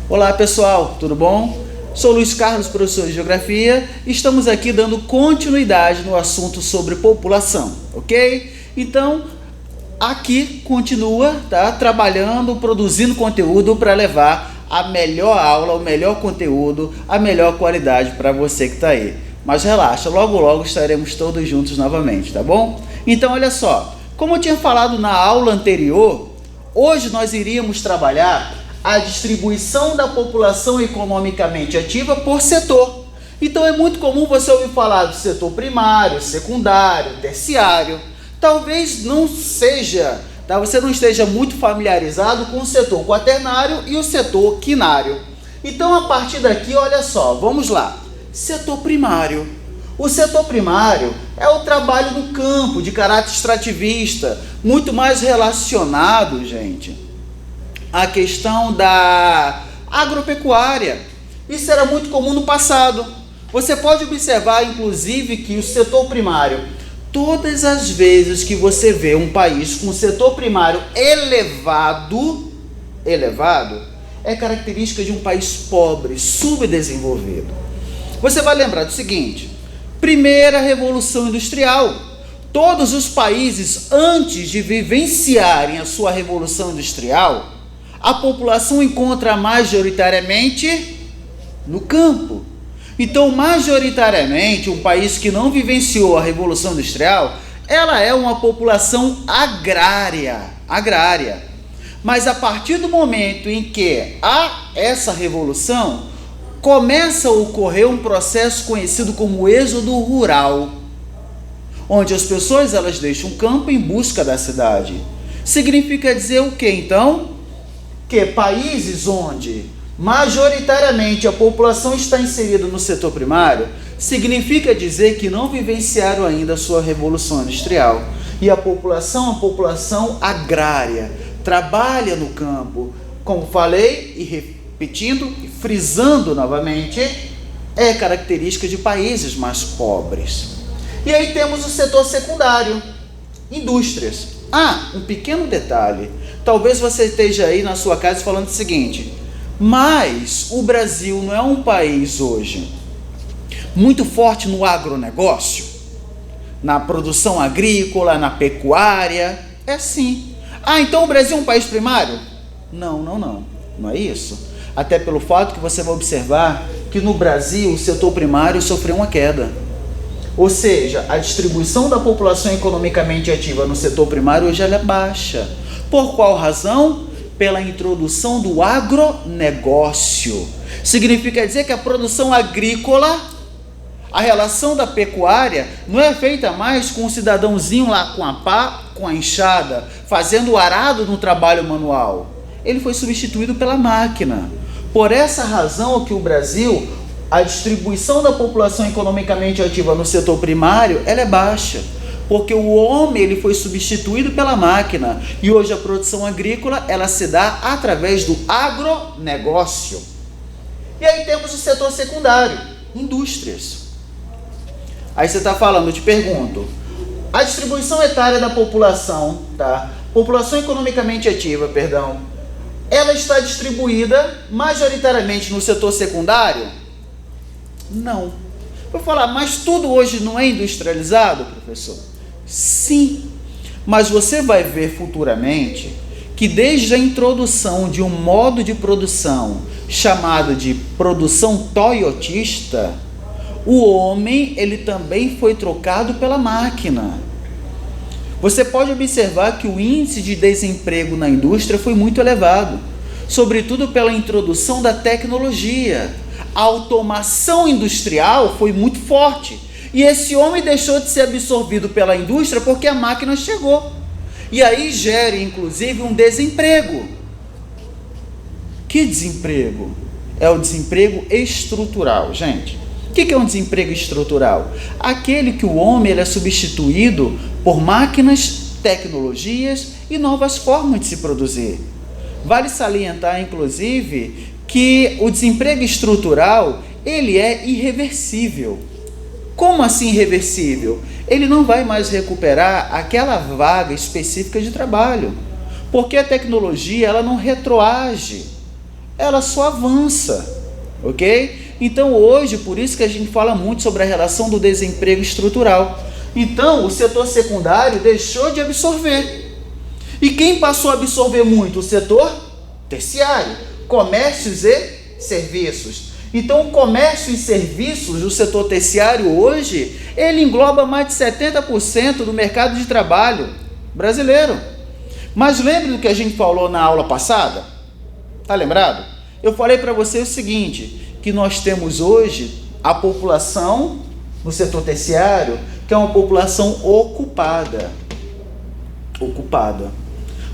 Olá pessoal, tudo bom? Sou Luiz Carlos, professor de Geografia, e estamos aqui dando continuidade no assunto sobre população, ok? Então, aqui continua, tá? Trabalhando, produzindo conteúdo para levar a melhor aula, o melhor conteúdo, a melhor qualidade para você que está aí. Mas relaxa, logo logo estaremos todos juntos novamente, tá bom? Então olha só, como eu tinha falado na aula anterior, hoje nós iríamos trabalhar a distribuição da população economicamente ativa por setor. Então é muito comum você ouvir falar do setor primário, secundário, terciário. Talvez não seja, tá? Você não esteja muito familiarizado com o setor quaternário e o setor quinário. Então a partir daqui, olha só, vamos lá. Setor primário. O setor primário é o trabalho no campo, de caráter extrativista, muito mais relacionado, gente, a questão da agropecuária. Isso era muito comum no passado. Você pode observar, inclusive, que o setor primário, todas as vezes que você vê um país com setor primário elevado, é característica de um país pobre, subdesenvolvido. Você vai lembrar do seguinte: primeira revolução industrial. Todos os países, antes de vivenciarem a sua revolução industrial, a população encontra majoritariamente no campo. Então, majoritariamente, um país que não vivenciou a Revolução Industrial, ela é uma população agrária. Mas a partir do momento em que há essa revolução, começa a ocorrer um processo conhecido como êxodo rural, onde as pessoas elas deixam o campo em busca da cidade. Significa dizer o que então? Que países onde majoritariamente a população está inserida no setor primário, significa dizer que não vivenciaram ainda a sua revolução industrial. E a população agrária, trabalha no campo, como falei e repetindo e frisando novamente, é característica de países mais pobres. E aí temos o setor secundário, indústrias. Um pequeno detalhe. Talvez você esteja aí na sua casa falando o seguinte: mas o Brasil não é um país hoje muito forte no agronegócio? Na produção agrícola, na pecuária? É sim. Então o Brasil é um país primário? Não é isso. Até pelo fato que você vai observar que no Brasil o setor primário sofreu uma queda. Ou seja, a distribuição da população economicamente ativa no setor primário hoje ela é baixa. Por qual razão? Pela introdução do agronegócio. Significa dizer que a produção agrícola, a relação da pecuária, não é feita mais com o cidadãozinho lá com a pá, com a enxada, fazendo o arado no trabalho manual. Ele foi substituído pela máquina. Por essa razão que o Brasil, a distribuição da população economicamente ativa no setor primário, ela é baixa, porque o homem ele foi substituído pela máquina, e hoje a produção agrícola ela se dá através do agronegócio. E aí temos o setor secundário, indústrias. Aí você está falando, eu te pergunto, a distribuição etária da população, tá? População economicamente ativa, ela está distribuída majoritariamente no setor secundário? Não. Vou falar, mas tudo hoje não é industrializado, professor? Sim, mas você vai ver futuramente que desde a introdução de um modo de produção chamado de produção toyotista, o homem ele também foi trocado pela máquina. Você pode observar que o índice de desemprego na indústria foi muito elevado, sobretudo pela introdução da tecnologia. A automação industrial foi muito forte. E esse homem deixou de ser absorvido pela indústria porque a máquina chegou. E aí gera, inclusive, um desemprego. Que desemprego? É o desemprego estrutural, gente. O que é um desemprego estrutural? Aquele que o homem ele é substituído por máquinas, tecnologias e novas formas de se produzir. Vale salientar, inclusive, que o desemprego estrutural ele é irreversível. Como assim irreversível? Ele não vai mais recuperar aquela vaga específica de trabalho, porque a tecnologia ela não retroage. ela só avança, ok? Então hoje, por isso que a gente fala muito sobre a relação do desemprego estrutural. Então o setor secundário deixou de absorver. E quem passou a absorver muito? O setor terciário, comércios e serviços. Então o comércio e serviços do setor terciário hoje, ele engloba mais de 70% do mercado de trabalho brasileiro. Mas lembre do que a gente falou na aula passada? Tá lembrado? Eu falei para você o seguinte, que nós temos hoje a população no setor terciário, que é uma população ocupada.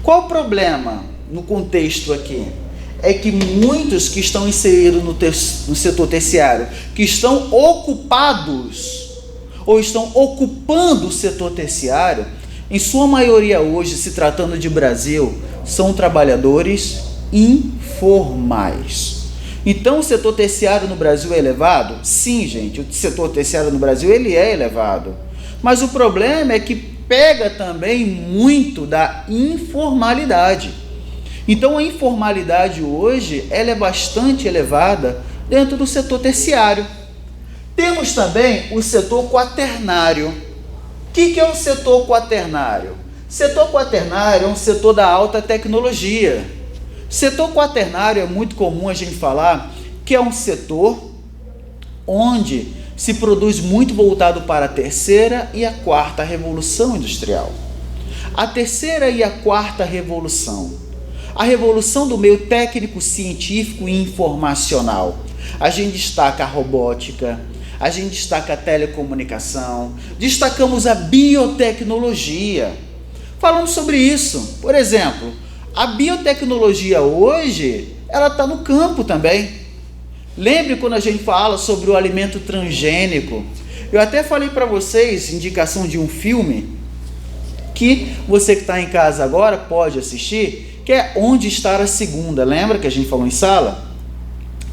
Qual o problema no contexto aqui? É que muitos que estão inseridos no setor terciário, que estão ocupados, ou estão ocupando o setor terciário, em sua maioria hoje, se tratando de Brasil, são trabalhadores informais. Então o setor terciário no Brasil é elevado? Sim, gente, o setor terciário no Brasil ele é elevado. Mas o problema é que pega também muito da informalidade. Então a informalidade hoje ela é bastante elevada dentro do setor terciário. Temos também o setor quaternário. O que é o setor quaternário? Setor quaternário é um setor da alta tecnologia. Setor quaternário é muito comum a gente falar que é um setor onde se produz muito voltado para a terceira e a quarta revolução industrial. A terceira e a quarta revolução. A revolução do meio técnico, científico e informacional. A gente destaca a robótica, a gente destaca a telecomunicação, destacamos a biotecnologia. Falamos sobre isso. Por exemplo, a biotecnologia hoje, ela está no campo também. Lembre quando a gente fala sobre o alimento transgênico. Eu até falei para vocês, indicação de um filme, que você que está em casa agora pode assistir, que é Onde Está a Segunda. Lembra que a gente falou em sala?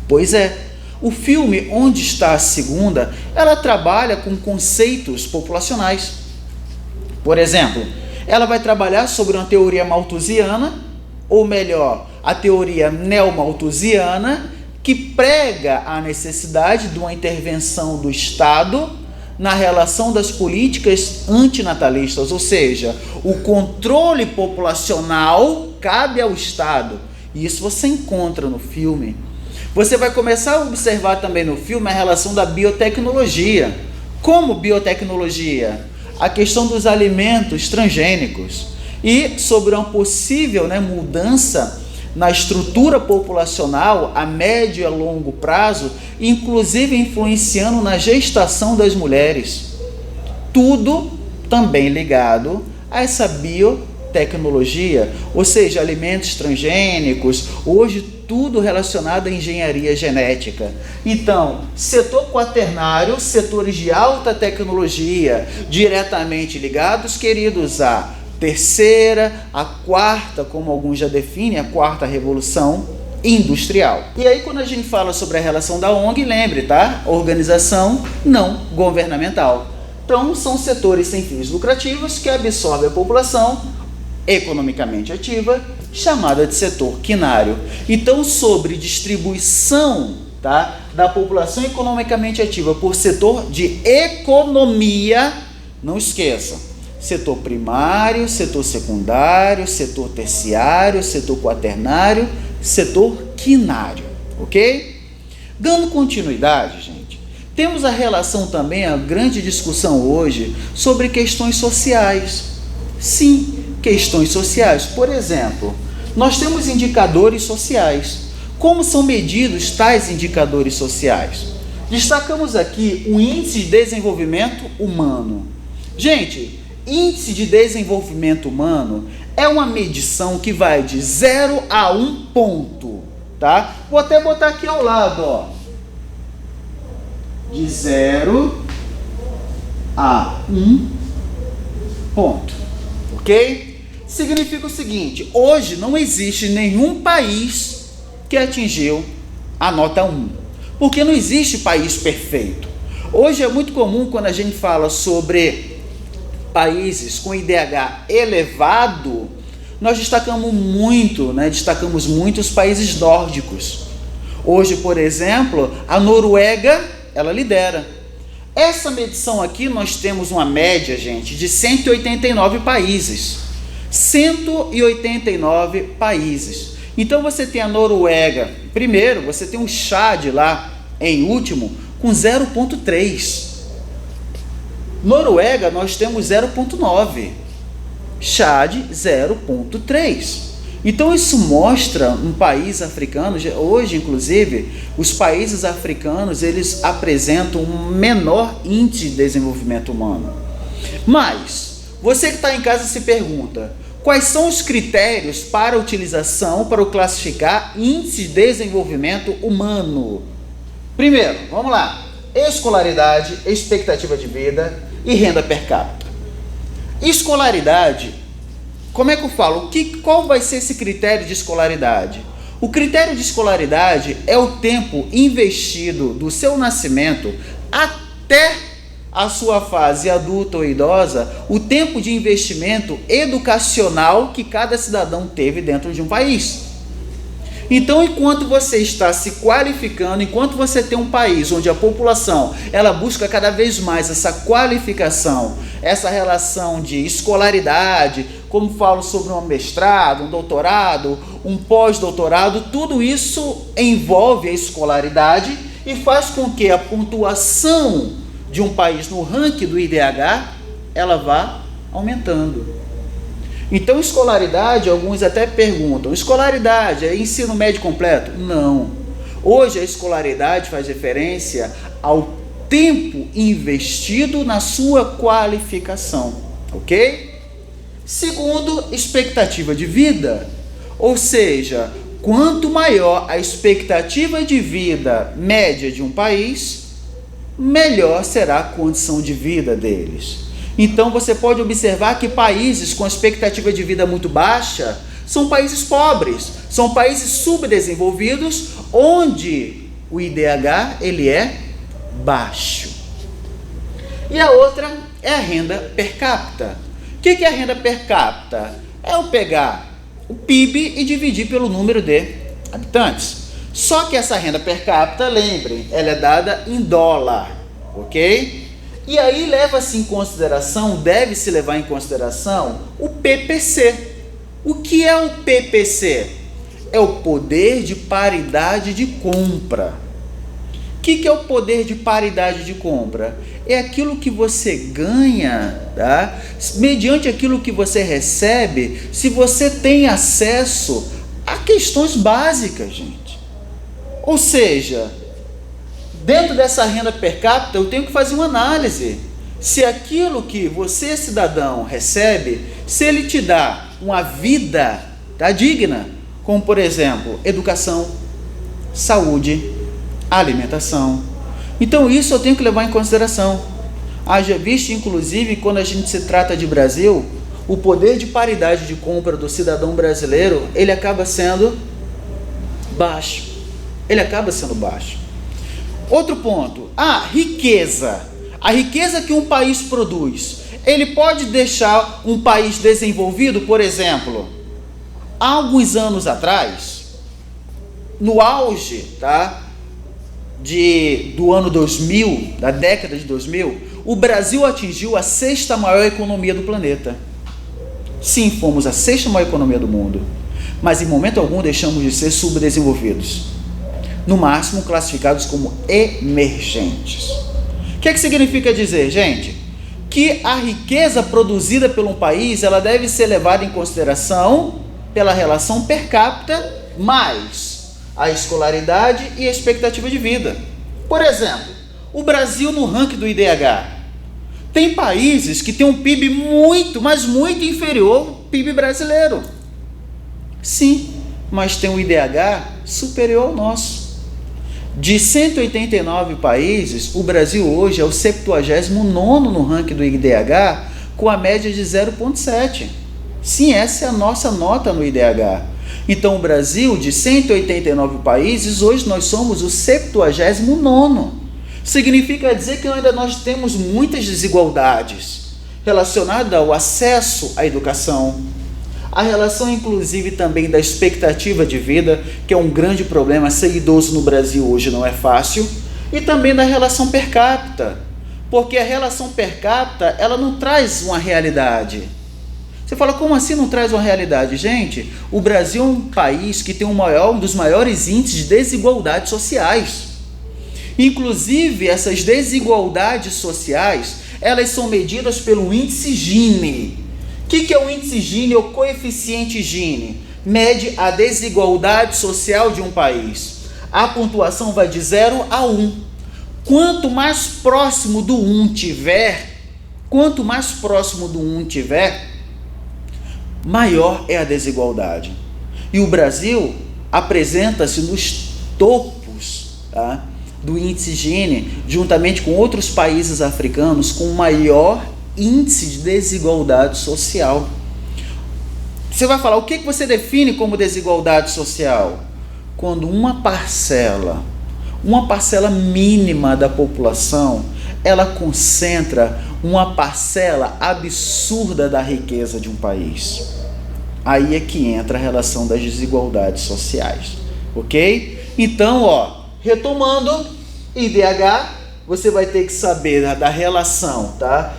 Pois é, o filme Onde Está a Segunda, ela trabalha com conceitos populacionais. Por exemplo, ela vai trabalhar sobre uma teoria malthusiana, ou melhor, a teoria neomalthusiana, que prega a necessidade de uma intervenção do Estado na relação das políticas antinatalistas, ou seja, o controle populacional cabe ao Estado. E isso você encontra no filme. Você vai começar a observar também no filme a relação da biotecnologia. Como biotecnologia? A questão dos alimentos transgênicos e sobre uma possível mudança na estrutura populacional a médio e a longo prazo, inclusive influenciando na gestação das mulheres. Tudo também ligado a essa biotecnologia, ou seja, alimentos transgênicos, hoje tudo relacionado à engenharia genética. Então, setor quaternário, setores de alta tecnologia, diretamente ligados, queridos, à terceira, a quarta, como alguns já definem, a quarta revolução industrial. E aí, quando a gente fala sobre a relação da ONG, lembre, tá? Organização não governamental. Então, são setores sem fins lucrativos que absorvem a população economicamente ativa, chamada de setor quinário. Então, sobre distribuição, tá, da população economicamente ativa por setor de economia, não esqueça. Setor primário, setor secundário, setor terciário, setor quaternário, setor quinário, ok? Dando continuidade, gente, temos a relação também, a grande discussão hoje, sobre questões sociais. Sim, questões sociais. Por exemplo, nós temos indicadores sociais. Como são medidos tais indicadores sociais? Destacamos aqui o Índice de Desenvolvimento Humano. Gente, Índice de Desenvolvimento Humano é uma medição que vai de 0 a 1 ponto, tá? Vou até botar aqui ao lado, ó. De 0 a 1 ponto, ok? Significa o seguinte, hoje não existe nenhum país que atingiu a nota 1, porque não existe país perfeito. Hoje é muito comum quando a gente fala sobre países com IDH elevado, nós destacamos muito os países nórdicos. Hoje, por exemplo, a Noruega, ela lidera. Essa medição aqui, nós temos uma média, gente, de 189 países. 189 países. Então, você tem a Noruega, primeiro, você tem o Chad lá, em último, com 0,3. Noruega, nós temos 0,9. Chad, 0,3. Então, isso mostra um país africano, hoje, inclusive, os países africanos, eles apresentam um menor índice de desenvolvimento humano. Mas, você que está em casa se pergunta, quais são os critérios para a utilização, para classificar índice de desenvolvimento humano? Primeiro, vamos lá, escolaridade, expectativa de vida e renda per capita. Escolaridade, como é que eu falo? Qual vai ser esse critério de escolaridade? O critério de escolaridade é o tempo investido do seu nascimento até a sua fase adulta ou idosa, o tempo de investimento educacional que cada cidadão teve dentro de um país. Então, enquanto você está se qualificando, enquanto você tem um país onde a população ela busca cada vez mais essa qualificação, essa relação de escolaridade, como falo sobre um mestrado, um doutorado, um pós-doutorado, tudo isso envolve a escolaridade e faz com que a pontuação de um país no ranking do IDH ela vá aumentando. Então, escolaridade, alguns até perguntam, escolaridade é ensino médio completo? Não. Hoje a escolaridade faz referência ao tempo investido na sua qualificação, ok? Segundo, expectativa de vida, ou seja, quanto maior a expectativa de vida média de um país, melhor será a condição de vida deles. Então, você pode observar que países com expectativa de vida muito baixa são países pobres, são países subdesenvolvidos, onde o IDH ele é baixo. E a outra é a renda per capita. O que é a renda per capita? É eu pegar o PIB e dividir pelo número de habitantes. Só que essa renda per capita, lembre, ela é dada em dólar, ok? E aí leva-se em consideração, deve-se levar em consideração o PPC. O que é o PPC? É o poder de paridade de compra. O que é o poder de paridade de compra? É aquilo que você ganha, tá? Mediante aquilo que você recebe, se você tem acesso a questões básicas, gente. Ou seja, dentro dessa renda per capita, eu tenho que fazer uma análise. Se aquilo que você, cidadão, recebe, se ele te dá uma vida digna, como, por exemplo, educação, saúde, alimentação. Então, isso eu tenho que levar em consideração. Haja visto, inclusive, quando a gente se trata de Brasil, o poder de paridade de compra do cidadão brasileiro, ele acaba sendo baixo. Ele acaba sendo baixo. Outro ponto, a riqueza. A riqueza que um país produz, ele pode deixar um país desenvolvido, por exemplo, há alguns anos atrás, no auge, do ano 2000, da década de 2000, o Brasil atingiu a 6ª maior economia do planeta. Sim, fomos a 6ª maior economia do mundo, mas em momento algum deixamos de ser subdesenvolvidos. No máximo classificados como emergentes. O que significa dizer, gente? Que a riqueza produzida por um país, ela deve ser levada em consideração pela relação per capita, mais a escolaridade e a expectativa de vida. Por exemplo, o Brasil no ranking do IDH. Tem países que têm um PIB muito, mas muito inferior ao PIB brasileiro. Sim, mas tem um IDH superior ao nosso. De 189 países, o Brasil hoje é o 79º no ranking do IDH, com a média de 0,7. Sim, essa é a nossa nota no IDH. Então, o Brasil, de 189 países, hoje nós somos o 79º. Significa dizer que ainda nós temos muitas desigualdades relacionadas ao acesso à educação, A relação, inclusive, também da expectativa de vida, que é um grande problema, ser idoso no Brasil hoje não é fácil, e também da relação per capita, porque a relação per capita, ela não traz uma realidade. Você fala, como assim não traz uma realidade? Gente, o Brasil é um país que tem um dos maiores índices de desigualdades sociais. Inclusive, essas desigualdades sociais, elas são medidas pelo índice Gini. O que é o índice Gini, ou coeficiente Gini? Mede a desigualdade social de um país. A pontuação vai de 0 a 1. Quanto mais próximo do 1 tiver, maior é a desigualdade. E o Brasil apresenta-se nos topos, tá, do índice Gini, juntamente com outros países africanos com maior índice de desigualdade social. Você vai falar, o que você define como desigualdade social? Quando uma parcela mínima da população, ela concentra uma parcela absurda da riqueza de um país. Aí é que entra a relação das desigualdades sociais, ok? Então, retomando, IDH, você vai ter que saber da relação, tá?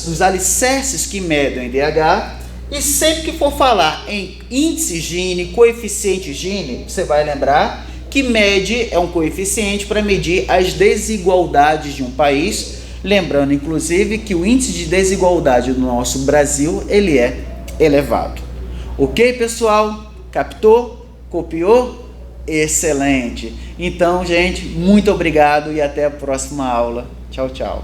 Dos alicerces que medem o IDH, e sempre que for falar em índice Gini, coeficiente Gini, você vai lembrar que mede é um coeficiente para medir as desigualdades de um país, lembrando inclusive que o índice de desigualdade do nosso Brasil, ele é elevado. Ok, pessoal? Captou? Copiou? Excelente! Então, gente, muito obrigado e até a próxima aula. Tchau, tchau.